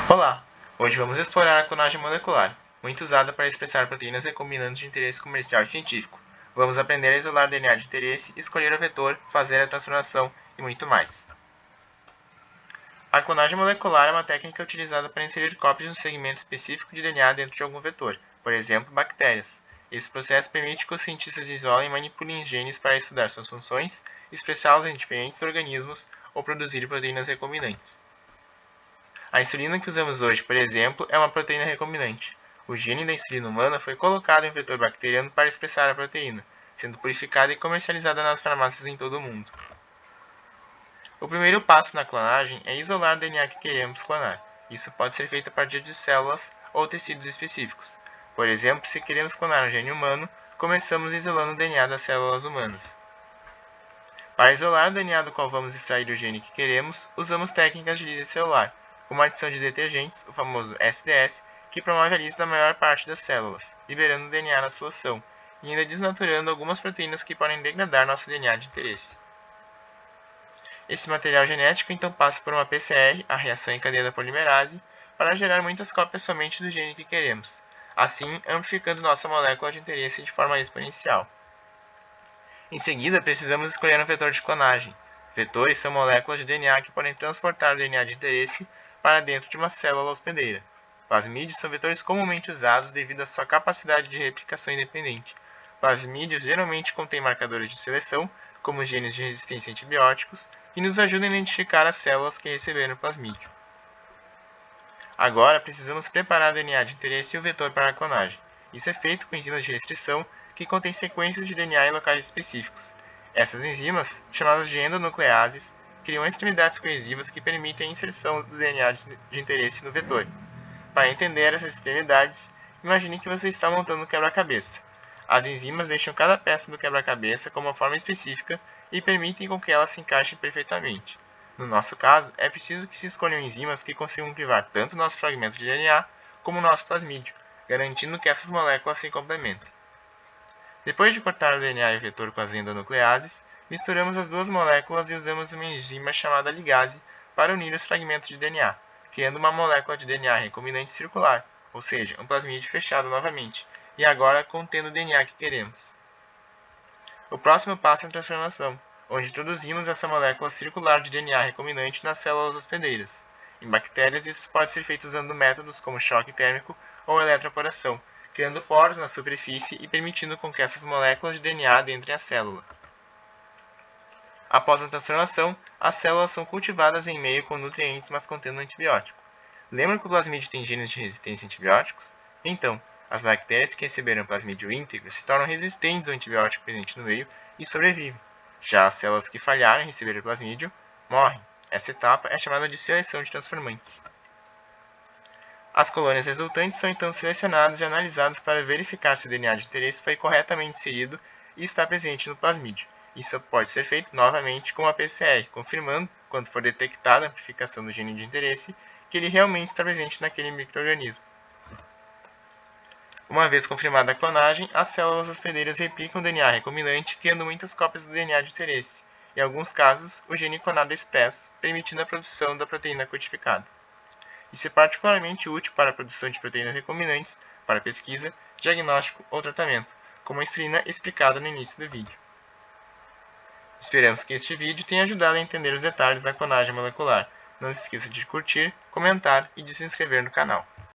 Olá! Hoje vamos explorar a clonagem molecular, muito usada para expressar proteínas recombinantes de interesse comercial e científico. Vamos aprender a isolar DNA de interesse, escolher o vetor, fazer a transformação e muito mais. A clonagem molecular é uma técnica utilizada para inserir cópias de um segmento específico de DNA dentro de algum vetor, por exemplo, bactérias. Esse processo permite que os cientistas isolem e manipulem genes para estudar suas funções, expressá-los em diferentes organismos ou produzir proteínas recombinantes. A insulina que usamos hoje, por exemplo, é uma proteína recombinante. O gene da insulina humana foi colocado em um vetor bacteriano para expressar a proteína, sendo purificada e comercializada nas farmácias em todo o mundo. O primeiro passo na clonagem é isolar o DNA que queremos clonar. Isso pode ser feito a partir de células ou tecidos específicos. Por exemplo, se queremos clonar um gene humano, começamos isolando o DNA das células humanas. Para isolar o DNA do qual vamos extrair o gene que queremos, usamos técnicas de lise celular, como a adição de detergentes, o famoso SDS, que promove a lise da maior parte das células, liberando o DNA na solução, e ainda desnaturando algumas proteínas que podem degradar nosso DNA de interesse. Esse material genético então passa por uma PCR, a reação em cadeia da polimerase, para gerar muitas cópias somente do gene que queremos, assim amplificando nossa molécula de interesse de forma exponencial. Em seguida, precisamos escolher um vetor de clonagem. Vetores são moléculas de DNA que podem transportar o DNA de interesse para dentro de uma célula hospedeira. Plasmídeos são vetores comumente usados devido à sua capacidade de replicação independente. Plasmídeos geralmente contêm marcadores de seleção, como os genes de resistência a antibióticos, que nos ajudam a identificar as células que receberam o plasmídio. Agora, precisamos preparar o DNA de interesse e o vetor para a clonagem. Isso é feito com enzimas de restrição que contêm sequências de DNA em locais específicos. Essas enzimas, chamadas de endonucleases, criam extremidades coesivas que permitem a inserção do DNA de interesse no vetor. Para entender essas extremidades, imagine que você está montando um quebra-cabeça. As enzimas deixam cada peça do quebra-cabeça com uma forma específica e permitem com que ela se encaixe perfeitamente. No nosso caso, é preciso que se escolham enzimas que consigam privar tanto o nosso fragmento de DNA como o nosso plasmídio, garantindo que essas moléculas se complementem. Depois de cortar o DNA e o vetor com as endonucleases, misturamos as duas moléculas e usamos uma enzima chamada ligase para unir os fragmentos de DNA, criando uma molécula de DNA recombinante circular, ou seja, um plasmídio fechado novamente, e agora contendo o DNA que queremos. O próximo passo é a transformação, onde introduzimos essa molécula circular de DNA recombinante nas células hospedeiras. Em bactérias, isso pode ser feito usando métodos como choque térmico ou eletroporação, criando poros na superfície e permitindo com que essas moléculas de DNA adentrem a célula. Após a transformação, as células são cultivadas em meio com nutrientes, mas contendo antibiótico. Lembra que o plasmídio tem genes de resistência a antibióticos? Então, as bactérias que receberam plasmídio íntegro se tornam resistentes ao antibiótico presente no meio e sobrevivem. Já as células que falharam em receber o plasmídio morrem. Essa etapa é chamada de seleção de transformantes. As colônias resultantes são então selecionadas e analisadas para verificar se o DNA de interesse foi corretamente inserido e está presente no plasmídio. Isso pode ser feito novamente com a PCR, confirmando, quando for detectada a amplificação do gene de interesse, que ele realmente está presente naquele microorganismo. Uma vez confirmada a clonagem, as células hospedeiras replicam o DNA recombinante, criando muitas cópias do DNA de interesse. Em alguns casos, o gene clonado é expresso, permitindo a produção da proteína codificada. Isso é particularmente útil para a produção de proteínas recombinantes, para pesquisa, diagnóstico ou tratamento, como a insulina explicada no início do vídeo. Esperamos que este vídeo tenha ajudado a entender os detalhes da clonagem molecular. Não se esqueça de curtir, comentar e de se inscrever no canal.